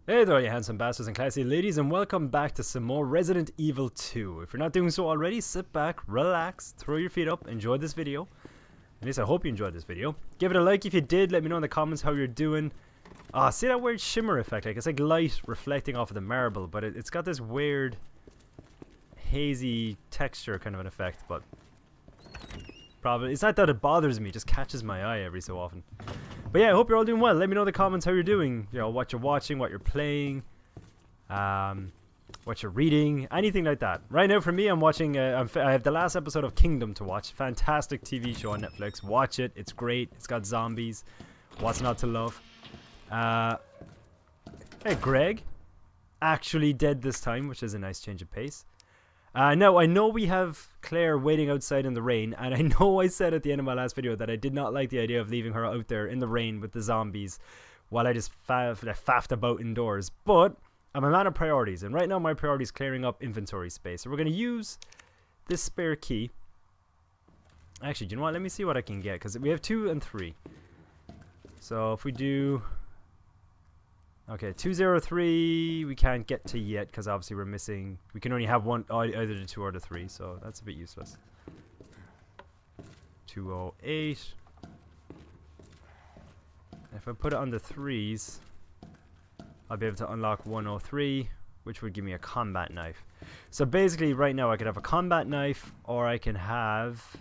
Hey there, you handsome bastards and classy ladies, and welcome back to some more Resident Evil 2. If you're not doing so already, sit back, relax, throw your feet up, enjoy this video. At least I hope you enjoyed this video. Give it a like if you did, let me know in the comments how you're doing. See that weird shimmer effect? Like, it's like light reflecting off of the marble, but it's got this weird hazy texture kind of an effect, but probably it's not that it bothers me, it just catches my eye every so often. But yeah, I hope you're all doing well. Let me know in the comments how you're doing. You know, what you're watching, what you're playing, what you're reading, anything like that. Right now for me, I'm watching, I have the last episode of Kingdom to watch. Fantastic TV show on Netflix. Watch it. It's great. It's got zombies. What's not to love? Hey, Greg. Actually dead this time, which is a nice change of pace. Now, I know we have Claire waiting outside in the rain, and I know I said at the end of my last video that I did not like the idea of leaving her out there in the rain with the zombies while I just faffed about indoors, but I'm a man of priorities, and right now my priority is clearing up inventory space. So we're going to use this spare key. Actually, do you know what? Let me see what I can get, because we have 2 and 3. So if we do... Okay, 203 we can't get to yet because obviously we're missing. We can only have one, either the 2 or the 3, so that's a bit useless. 208. If I put it on the 3s, I'll be able to unlock 103, which would give me a combat knife. So basically, right now I could have a combat knife, or I can have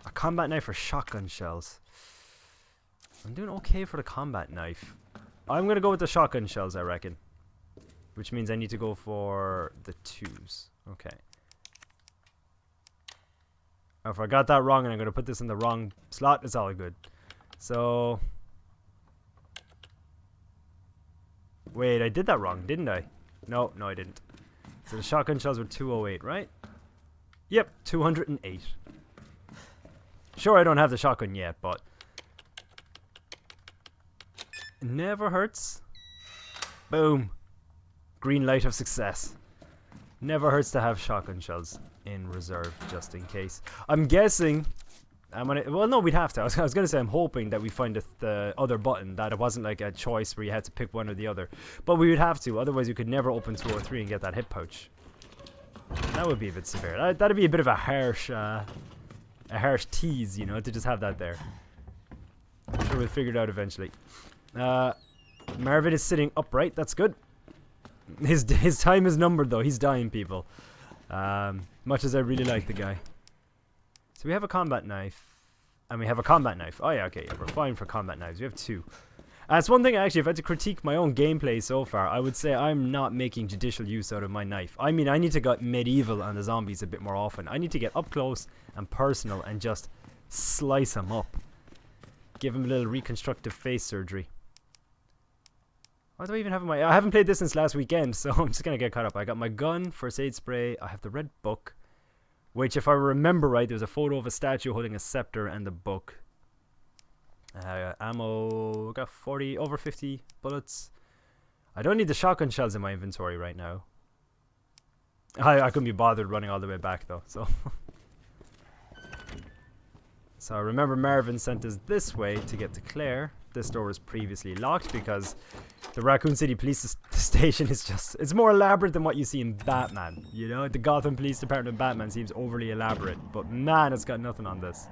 a combat knife or shotgun shells. I'm doing okay for the combat knife. I'm going to go with the shotgun shells, I reckon. Which means I need to go for the 2s. Okay. If I got that wrong and I'm going to put this in the wrong slot, it's all good. So... Wait, I did that wrong, didn't I? No, I didn't. So the shotgun shells were 208, right? Yep, 208. Sure, I don't have the shotgun yet, but... Never hurts. Boom. Green light of success. Never hurts to have shotgun shells in reserve, just in case. I'm guessing... well, no, we'd have to. I was going to say I'm hoping that we find the other button, that it wasn't like a choice where you had to pick one or the other. But we would have to, otherwise you could never open 203 and get that hip pouch. That would be a bit severe. That'd be a bit of a harsh tease, you know, to just have that there. I'm sure we'll figure it out eventually. Marvin is sitting upright. That's good. His time is numbered, though. He's dying, people. Much as I really like the guy. So we have a combat knife. And we have a combat knife. Oh, yeah, okay. Yeah, we're fine for combat knives. We have 2. That's one thing, actually, if I had to critique my own gameplay so far, I would say I'm not making judicial use out of my knife. I mean, I need to get medieval on the zombies a bit more often. I need to get up close and personal and just slice them up. Give him a little reconstructive face surgery. What do I even have in my... I haven't played this since last weekend, so I'm just going to get caught up. I got my gun, first aid spray. I have the red book, which, if I remember right, there's a photo of a statue holding a scepter and the book. Ammo, got 40, over 50 bullets. I don't need the shotgun shells in my inventory right now. I couldn't be bothered running all the way back, though, so... So I remember Marvin sent us this way to get to Claire. This door was previously locked because the Raccoon City Police Station is just... It's more elaborate than what you see in Batman, you know? The Gotham Police Department in Batman seems overly elaborate, but man, it's got nothing on this.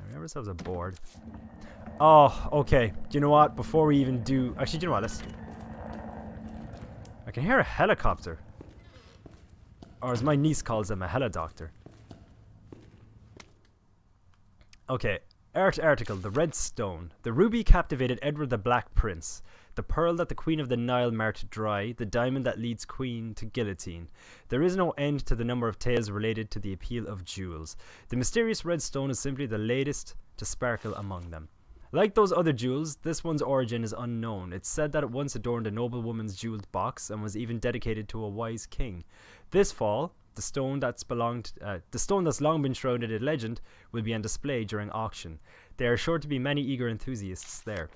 We have ourselves a board. Oh, okay. Do you know what? Before we even do... Actually, do you know what? Let's... I can hear a helicopter. Or as my niece calls them, a helidoctor. Okay, article, the Red Stone. The ruby captivated Edward the Black Prince. The pearl that the Queen of the Nile marked dry. The diamond that leads Queen to guillotine. There is no end to the number of tales related to the appeal of jewels. The mysterious Red Stone is simply the latest to sparkle among them. Like those other jewels, this one's origin is unknown. It's said that it once adorned a noblewoman's jeweled box and was even dedicated to a wise king. This fall, the stone that's long been shrouded in legend will be on display during auction. There are sure to be many eager enthusiasts there.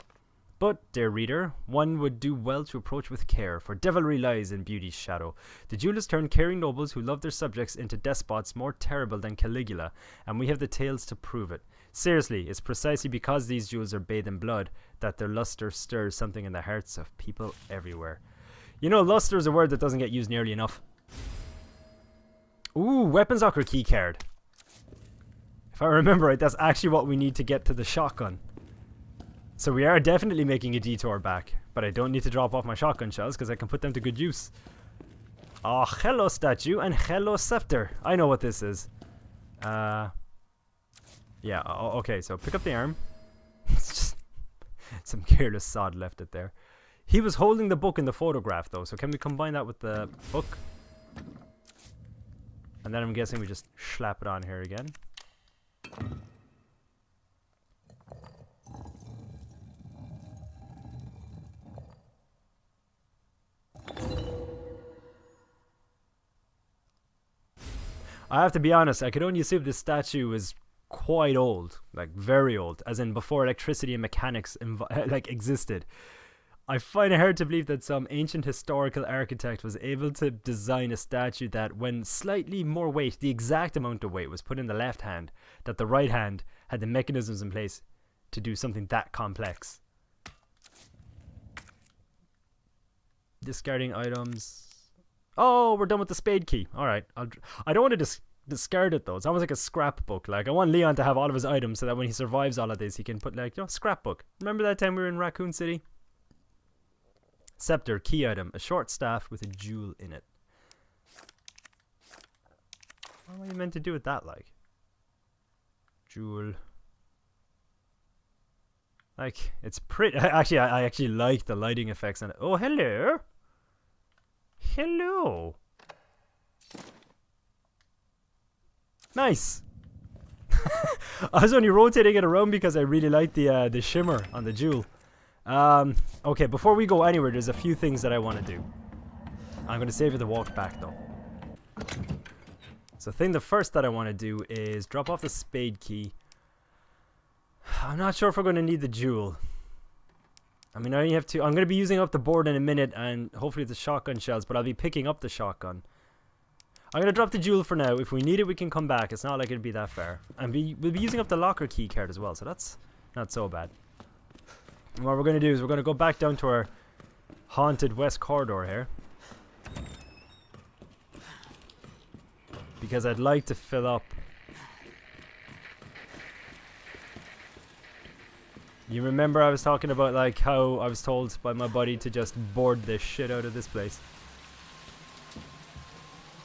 But, dear reader, one would do well to approach with care, for devilry lies in beauty's shadow. The jewel has turned caring nobles who love their subjects into despots more terrible than Caligula, and we have the tales to prove it. Seriously, it's precisely because these jewels are bathed in blood that their luster stirs something in the hearts of people everywhere. You know, luster is a word that doesn't get used nearly enough. Ooh, weapons locker keycard. If I remember right, that's actually what we need to get to the shotgun. So we are definitely making a detour back, but I don't need to drop off my shotgun shells because I can put them to good use. Oh, hello statue and hello scepter. I know what this is. Yeah, okay, so pick up the arm. It's just some careless sod left it there. He was holding the book in the photograph though, so can we combine that with the book? And then I'm guessing we just slap it on here again. I have to be honest, I could only assume this statue is quite old, like very old, as in before electricity and mechanics like existed. I find it hard to believe that some ancient historical architect was able to design a statue that, when slightly more weight, the exact amount of weight was put in the left hand, that the right hand had the mechanisms in place to do something that complex. Discarding items. Oh, we're done with the spade key. Alright. I don't want to discard it though. It's almost like a scrapbook. Like, I want Leon to have all of his items so that when he survives all of this, he can put, like, you know, scrapbook. Remember that time we were in Raccoon City? Scepter, key item. A short staff with a jewel in it. What are you meant to do with that, like? Jewel. Like, it's pretty. Actually, I actually like the lighting effects on it. Oh, hello. Hello. Nice. I was only rotating it around because I really like the shimmer on the jewel. Okay, before we go anywhere, there's a few things that I want to do. I'm going to save it the walk back though. So the first that I want to do is drop off the spade key. I'm not sure if we're going to need the jewel. I mean, I only have two. I'm going to be using up the board in a minute and hopefully the shotgun shells, but I'll be picking up the shotgun. I'm going to drop the jewel for now. If we need it, we can come back. It's not like it'd be that far. And we'll be using up the locker key card as well, so that's not so bad. And what we're going to do is we're going to go back down to our haunted west corridor here. Because I'd like to fill up. You remember I was talking about like how I was told by my buddy to just board the shit out of this place.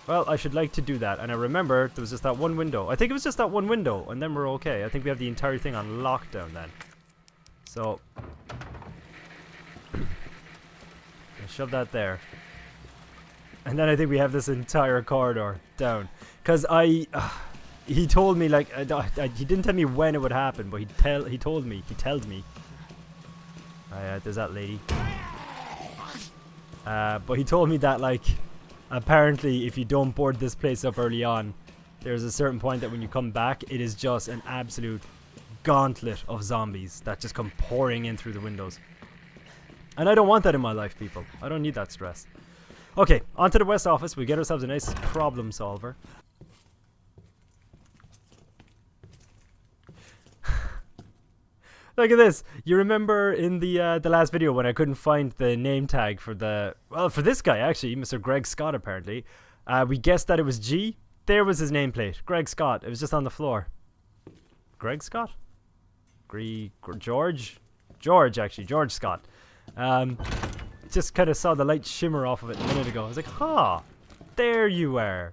Well, I should like to do that. And I remember there was just that one window. I think it was just that one window and then we're okay. I think we have the entire thing on lockdown then. So I'll shove that there. And then I think we have this entire corridor down. Because he told me, like, he didn't tell me when it would happen, but he told me. There's that lady. But he told me that, like, apparently if you don't board this place up early on, there's a certain point that when you come back, it is just an absolute gauntlet of zombies that just come pouring in through the windows. And I don't want that in my life, people. I don't need that stress. Okay, on to the west office. We get ourselves a nice problem solver. Look at this. You remember in the last video when I couldn't find the name tag for for this guy actually, Mr. Greg Scott apparently. We guessed that it was G. There was his nameplate, Greg Scott. It was just on the floor. Greg Scott? George Scott. Just kind of saw the light shimmer off of it a minute ago. I was like, huh, there you are.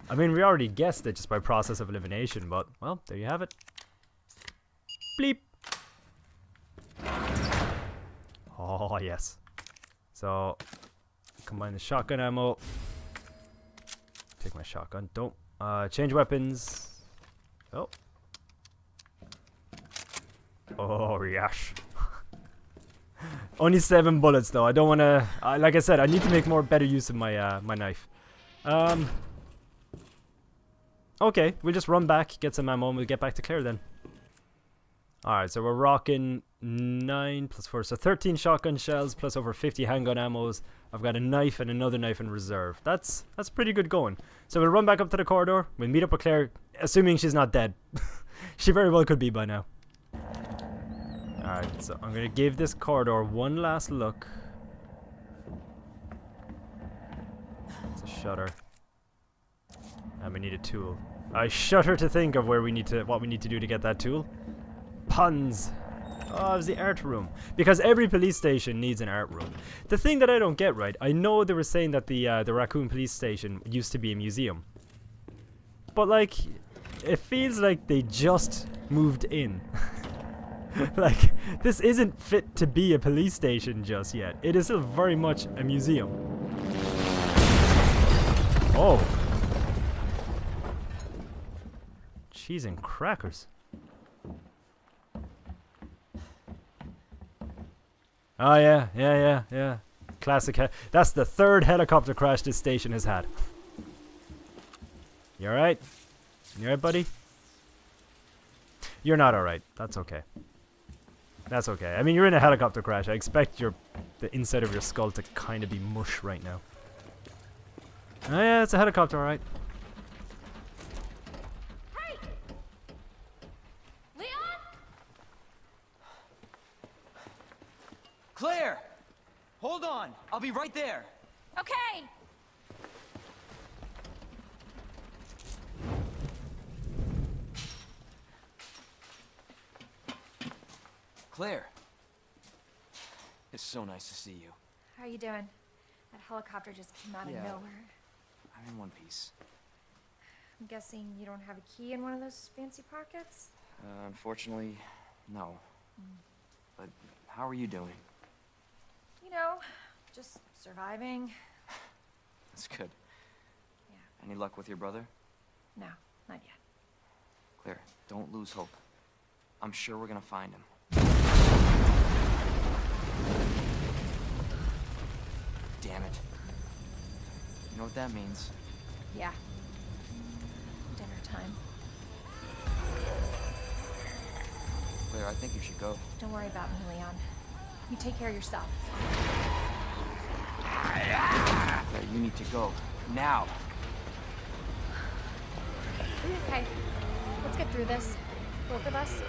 I mean, we already guessed it just by process of elimination, but, well, there you have it. Bleep. Oh, yes. So, combine the shotgun ammo. Take my shotgun. Don't. Change weapons. Oh. Oh, yes. Only 7 bullets though. I don't want to. Like I said, I need to make better use of my my knife. Okay, we'll just run back, get some ammo, and we'll get back to Claire then. All right, so we're rocking 9 plus 4, so 13 shotgun shells plus over 50 handgun ammos. I've got a knife and another knife in reserve. That's pretty good going. So we'll run back up to the corridor. We'll meet up with Claire, assuming she's not dead. She very well could be by now. Alright, so I'm going to give this corridor one last look. It's a shutter. And we need a tool. I shudder to think of what we need to do to get that tool. Puns. Oh, it was the art room. Because every police station needs an art room. The thing that I don't get right, I know they were saying that the Raccoon police station used to be a museum. But like, it feels like they just moved in. Like, this isn't fit to be a police station just yet. It is still very much a museum. Oh. Cheese and crackers. Oh yeah. Classic. That's the third helicopter crash this station has had. You alright? You alright, buddy? You're not alright. That's okay. That's okay. I mean, you're in a helicopter crash. I expect the inside of your skull to kind of be mush right now. Oh yeah, it's a helicopter, alright. Hey! Leon? Claire! Hold on! I'll be right there! Okay! Claire! It's so nice to see you. How are you doing? That helicopter just came out of nowhere. I'm in one piece. I'm guessing you don't have a key in one of those fancy pockets? Unfortunately, no. But how are you doing? You know, just surviving. That's good. Yeah. Any luck with your brother? No, not yet. Claire, don't lose hope. I'm sure we're gonna find him. Damn it. You know what that means? Yeah. Dinner time. Claire, I think you should go. Don't worry about me, Leon. You take care of yourself. Claire, you need to go. Now! Okay. Let's get through this. Both of us.